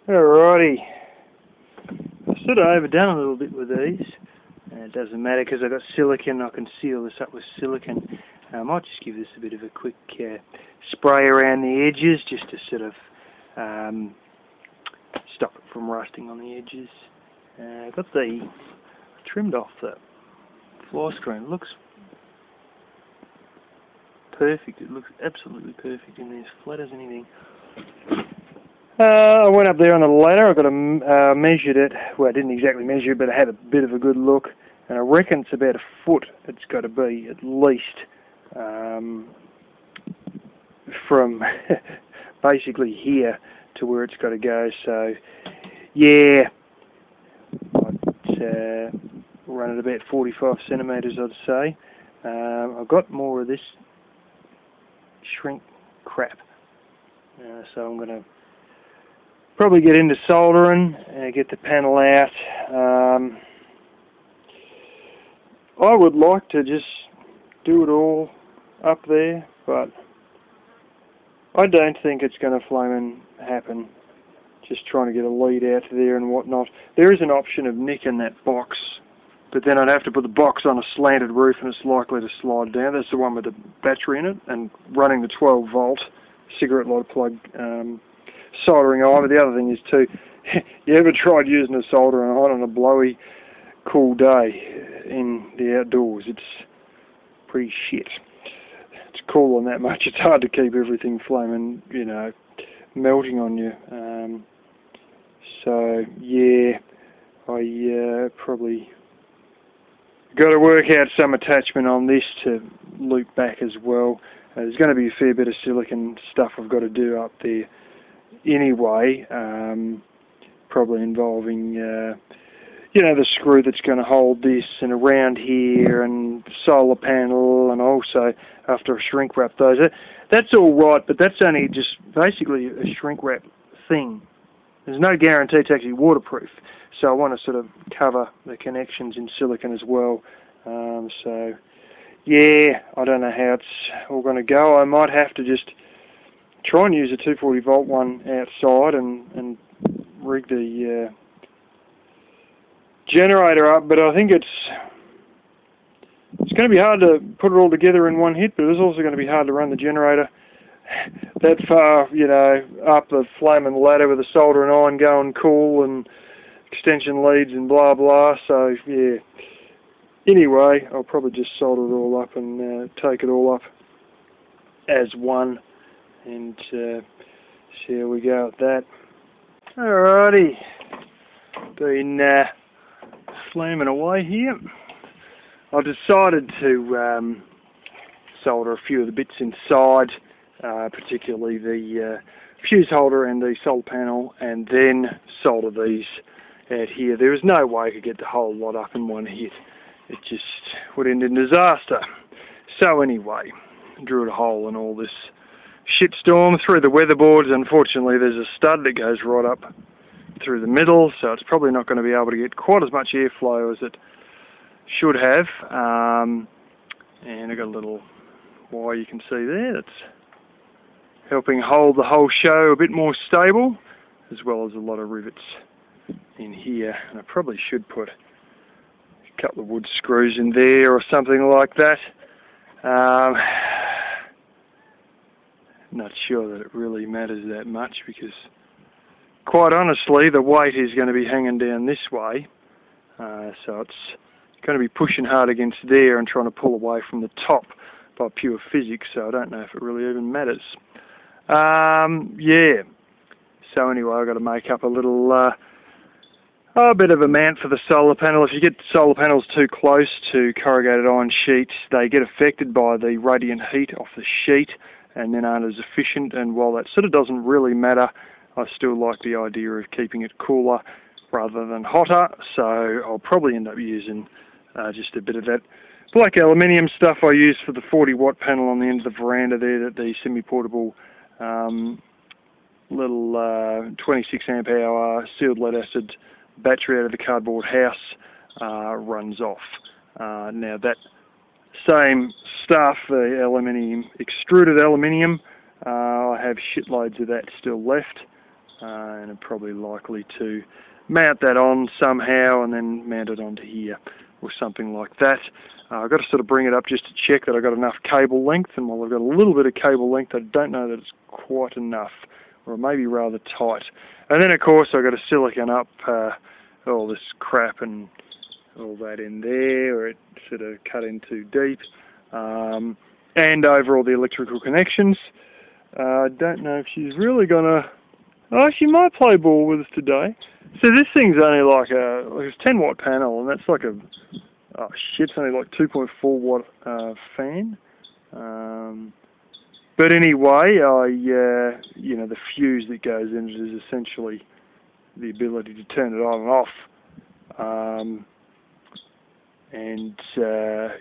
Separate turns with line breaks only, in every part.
Alrighty, I've sort of overdone a little bit with these. It doesn't matter because I've got silicone. I can seal this up with silicone. I might just give this a bit of a quick spray around the edges just to sort of stop it from rusting on the edges. I've got the trimmed off the floor screen. It looks perfect. It looks absolutely perfect in there, as flat as anything. I went up there on the ladder. I got measured it. Well, I didn't exactly measure it, but I had a bit of a good look, and I reckon it's about a foot. It's got to be at least from basically here to where it's got to go. So, yeah, I'd run it about 45 centimetres, I'd say. I've got more of this shrink crap, so I'm going to probably get into soldering and get the panel out. I would like to just do it all up there, but I don't think it's going to flaming happen. Just trying to get a lead out there and whatnot. There is an option of nicking that box, but then I'd have to put the box on a slanted roof and it's likely to slide down. That's the one with the battery in it and running the 12 volt cigarette lighter plug soldering iron. The other thing is too, you ever tried using a soldering iron on a blowy, cool day in the outdoors? It's pretty shit. It's cool on that much. It's hard to keep everything flaming, you know, melting on you. So yeah, I probably got to work out some attachment on this to loop back as well. There's going to be a fair bit of silicone stuff I've got to do up there anyway, probably involving you know, the screw that's going to hold this and around here and solar panel, and also after I shrink wrap those. That's all right, but that's only just basically a shrink wrap thing. There's no guarantee it's actually waterproof, so I want to sort of cover the connections in silicone as well. So yeah, I don't know how it's all going to go. I might have to just try and use a 240 volt one outside and rig the generator up, but I think it's going to be hard to put it all together in one hit, but it's also going to be hard to run the generator that far, you know, up the flaming ladder with a soldering iron going cool and extension leads and blah blah. So yeah, anyway, I'll probably just solder it all up and take it all up as one and see how we go with that. Alrighty, been slamming away here. I decided to solder a few of the bits inside, particularly the fuse holder and the solar panel, and then solder these out here. There was no way to get the whole lot up in one hit. It just would end in disaster. So anyway, drilled a hole in all this shitstorm through the weatherboards. Unfortunately, there's a stud that goes right up through the middle, so it's probably not going to be able to get quite as much airflow as it should have. And I've got a little wire you can see there that's helping hold the whole show a bit more stable, as well as a lot of rivets in here. And I probably should put a couple of wood screws in there or something like that. Not sure that it really matters that much, because quite honestly the weight is going to be hanging down this way, so it's going to be pushing hard against there and trying to pull away from the top by pure physics, so I don't know if it really even matters. Yeah, so anyway, I've got to make up a little a bit of a mount for the solar panel. If you get solar panels too close to corrugated iron sheets, they get affected by the radiant heat off the sheet and then aren't as efficient, and while that sort of doesn't really matter, I still like the idea of keeping it cooler rather than hotter, so I'll probably end up using just a bit of that black aluminium stuff I used for the 40 watt panel on the end of the veranda there, that the semi-portable little 26 amp hour sealed lead acid battery out of the cardboard house runs off. Now that same stuff, the aluminium, extruded aluminium, I have shitloads of that still left. and I'm probably likely to mount that on somehow and then mount it onto here or something like that. I've got to sort of bring it up just to check that I've got enough cable length, and while I've got a little bit of cable length, I don't know that it's quite enough, or it may be rather tight. And then of course I've got to silicon up all this crap and all that in there, or it sort of cut in too deep, and over all the electrical connections. I don't know if she's really gonna... Oh, she might play ball with us today. So this thing's only like a 10 watt panel, and that's like a... Oh shit, it's only like 2.4 watt fan. But anyway, you know, the fuse that goes in it is essentially the ability to turn it on and off.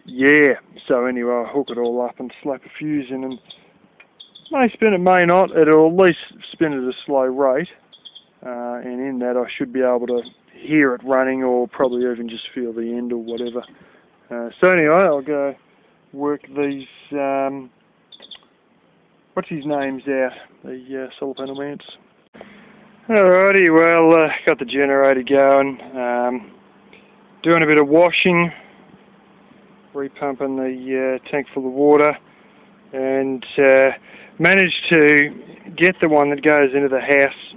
Yeah, so anyway, I'll hook it all up and slap a fuse in, and may spin it, may not. It'll at least spin at a slow rate, and in that I should be able to hear it running, or probably even just feel the end or whatever. So anyway, I'll go work these, what's his names out, the solar panel mounts. Alrighty, well, got the generator going, doing a bit of washing, repumping the tank full of water, and managed to get the one that goes into the house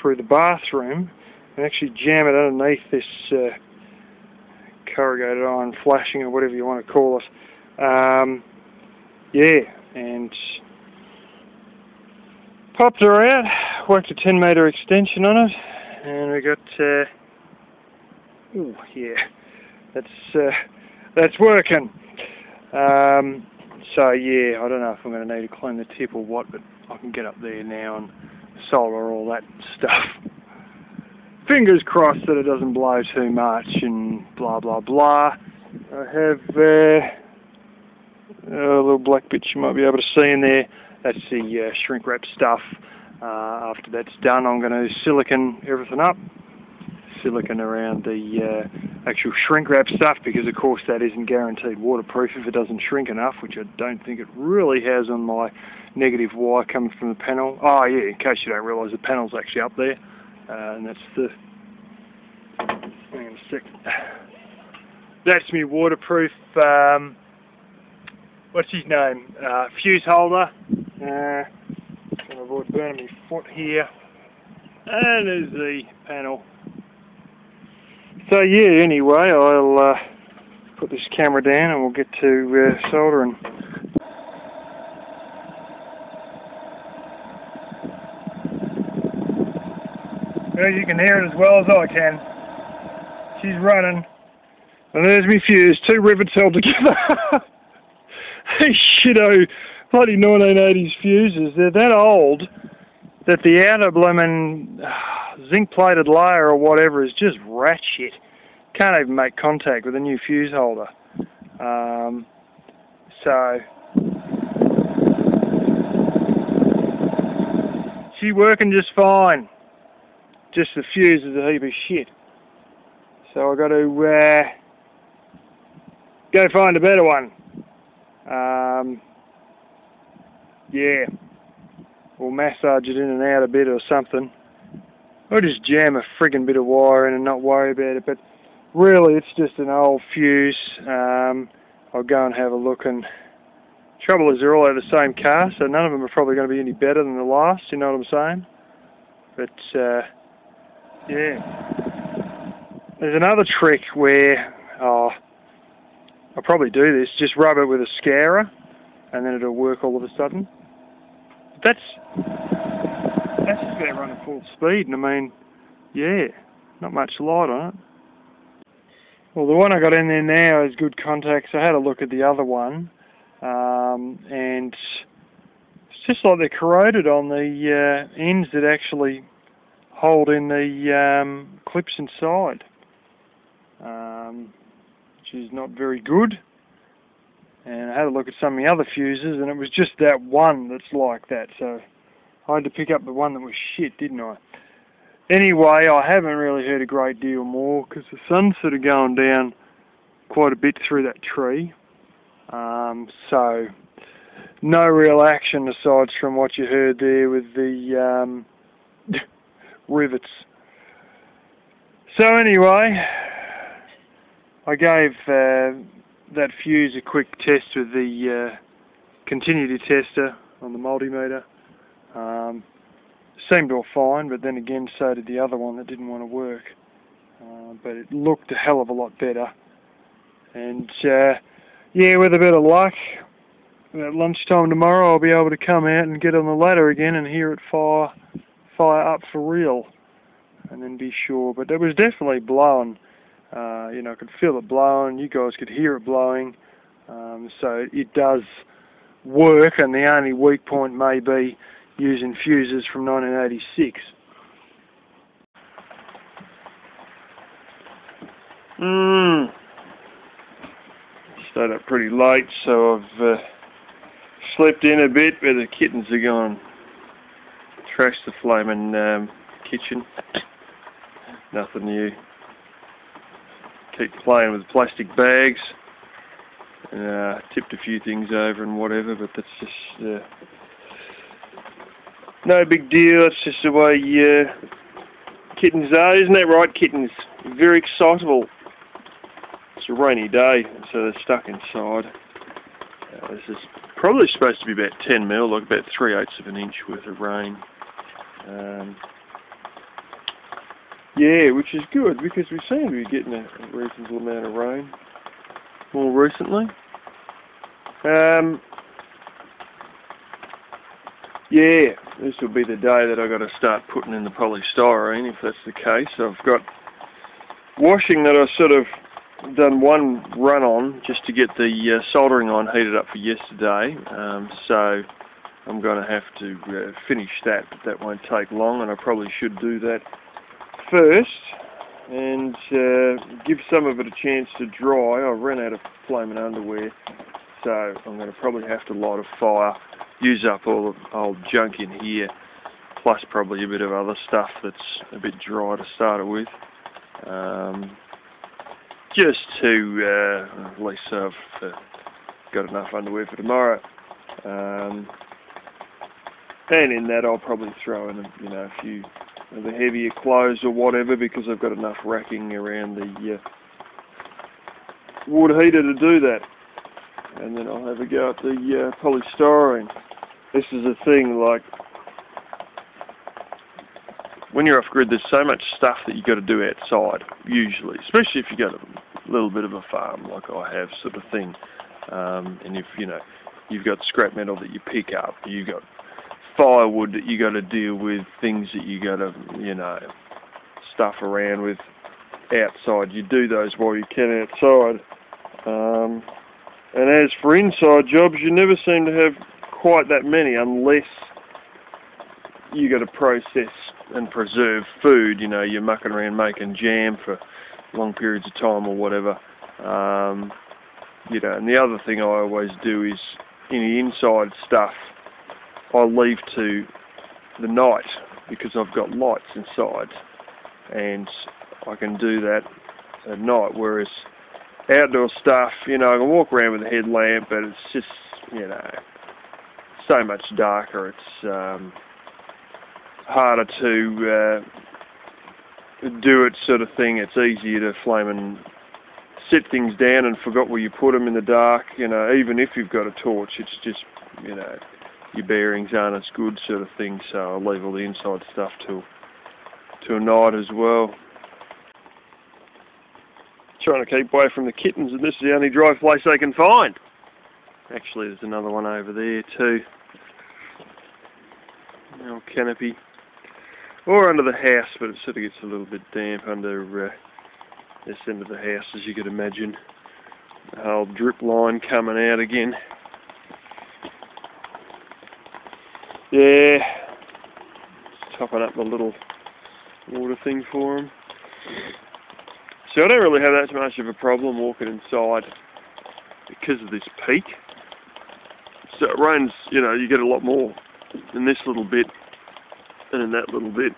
through the bathroom and actually jam it underneath this corrugated iron flashing, or whatever you want to call it. Yeah, and popped her out, worked a 10-metre extension on it, and we got, oh yeah, that's working. So yeah, I don't know if I'm going to need to clean the tip or what, but I can get up there now and solder all that stuff. Fingers crossed that it doesn't blow too much and blah blah blah. I have a little black bit you might be able to see in there. That's the shrink wrap stuff. After that's done, I'm going to silicon everything up. Silicon around the actual shrink wrap stuff, because of course that isn't guaranteed waterproof if it doesn't shrink enough, which I don't think it really has on my negative wire coming from the panel. Oh yeah, in case you don't realise, the panel's actually up there, and that's the... Hang on a sec. That's me waterproof, what's his name, fuse holder. Trying to avoid burning my foot here. And there's the panel. So yeah, anyway, I'll put this camera down and we'll get to soldering. Well, you can hear it as well as I can. She's running. And there's me fuse, 2 rivets held together. Shitto, bloody 1980s fuses. They're that old that the outer blooming zinc-plated layer or whatever is just rat shit. Can't even make contact with a new fuse holder. So she's working just fine. Just the fuse is a heap of shit. So I've got to go find a better one. Yeah. Or massage it in and out a bit or something. Or just jam a friggin' bit of wire in and not worry about it. But really, it's just an old fuse. I'll go and have a look. And trouble is, they're all out of the same car, so none of them are probably going to be any better than the last. You know what I'm saying? But yeah. There's another trick where I'll probably do this. Just rub it with a scourer, and then it'll work all of a sudden. That's just about running full speed, and I mean, yeah, not much light on it. Well, the one I got in there now is good contacts. I had a look at the other one, and it's just like they're corroded on the ends that actually hold in the clips inside, which is not very good. And I had a look at some of the other fuses, and it was just that one that's like that, so I had to pick up the one that was shit, didn't I? Anyway, I haven't really heard a great deal more, because the sun's sort of going down quite a bit through that tree. So, no real action aside from what you heard there with the rivets. So anyway, I gave that fuse a quick test with the continuity tester on the multimeter. Seemed all fine, but then again so did the other one that didn't want to work. But it looked a hell of a lot better. And yeah, with a bit of luck, at lunchtime tomorrow I'll be able to come out and get on the ladder again and hear it fire up for real, and then be sure. But it was definitely blowing. You know, I could feel it blowing. You guys could hear it blowing. So it does work, and the only weak point may be using fuses from 1986. Stayed up pretty late, so I've slept in a bit, but the kittens are gone. Trashed the flaming kitchen. Nothing new. Keep playing with plastic bags. Tipped a few things over and whatever, but that's just no big deal. That's just the way kittens are, isn't that right, kittens? Very excitable. It's a rainy day, so they're stuck inside. This is probably supposed to be about 10 mil, like about 3/8 of an inch worth of rain. Yeah, which is good, because we seem to be getting a reasonable amount of rain more recently. Yeah, this will be the day that I've got to start putting in the polystyrene, if that's the case. I've got washing that I sort of done one run on just to get the soldering iron heated up for yesterday. So I'm going to have to finish that, but that won't take long, and I probably should do that first and give some of it a chance to dry. I ran out of flaming underwear, so I'm going to probably have to light a fire, use up all the old junk in here, plus probably a bit of other stuff that's a bit dry to start it with, just to at least so I've got enough underwear for tomorrow. And in that I'll probably throw in a few of the heavier clothes or whatever, because I've got enough racking around the water heater to do that. And then I'll have a go at the polystyrene. This is a thing, like, when you're off grid, there's so much stuff that you've got to do outside, usually, especially if you've got a little bit of a farm like I have, sort of thing. And if, you've got scrap metal that you pick up, you've got firewood that you got to deal with, things that you got to, stuff around with outside. You do those while you can outside. And as for inside jobs, you never seem to have quite that many, unless you got to process and preserve food. You're mucking around making jam for long periods of time or whatever. And the other thing I always do is, any inside stuff I leave to the night, because I've got lights inside and I can do that at night, whereas outdoor stuff, I can walk around with a headlamp, but it's just, so much darker. It's harder to do it, sort of thing. It's easier to flame and set things down and forgot where you put them in the dark. Even if you've got a torch, it's just, your bearings aren't as good, sort of thing. So I'll leave all the inside stuff till night as well. Trying to keep away from the kittens, and this is the only dry place they can find. Actually, there's another one over there too. The old canopy. Or under the house, but it sort of gets a little bit damp under this end of the house, as you could imagine. The whole drip line coming out again. Yeah, just topping up the little water thing for them. So I don't really have that much of a problem walking inside because of this peak. So it rains, you get a lot more in this little bit than in that little bit.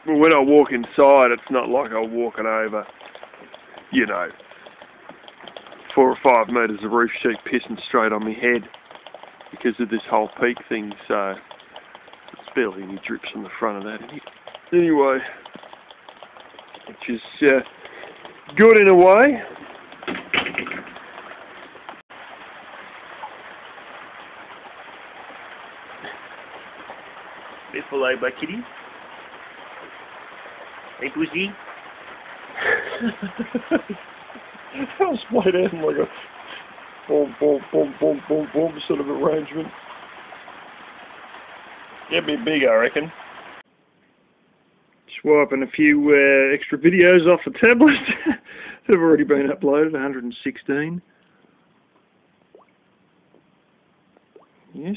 But when I walk inside, it's not like I'm walking over, 4 or 5 metres of roof sheet pissing straight on my head because of this whole peak thing. So it's barely any drips on the front of that Anyway, which is good in a way.
Bit followed by kitty. Hey, pussy.
That was played out in like a boom, boom, boom, boom, boom, boom sort of arrangement. Get me big, I reckon. Swiping a few extra videos off the tablet that have already been uploaded, 116. Yes.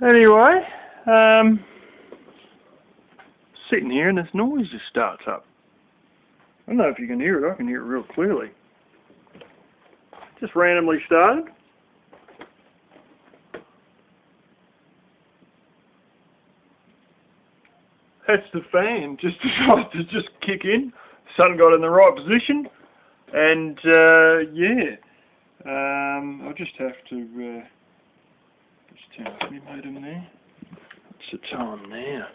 Anyway, sitting here and this noise just starts up. I don't know if you can hear it. I can hear it real clearly. Just randomly started. That's the fan. Just decided to just kick in. Sun got in the right position, and yeah. I'll just have to just turn off my modem there. What's the time now?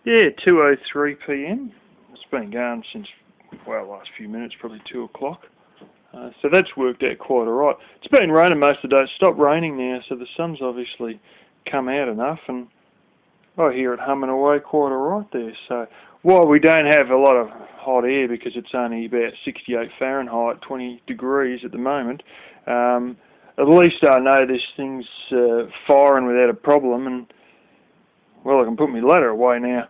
Yeah, 2:03 p.m. It's been going since, well, last few minutes, probably 2 o'clock. So that's worked out quite alright. It's been raining most of the day. It's stopped raining now, so the sun's obviously come out enough, and I hear it humming away quite alright there. So while we don't have a lot of hot air because it's only about 68 Fahrenheit, 20 degrees at the moment, at least I know this thing's firing without a problem, and well, I can put my ladder away now.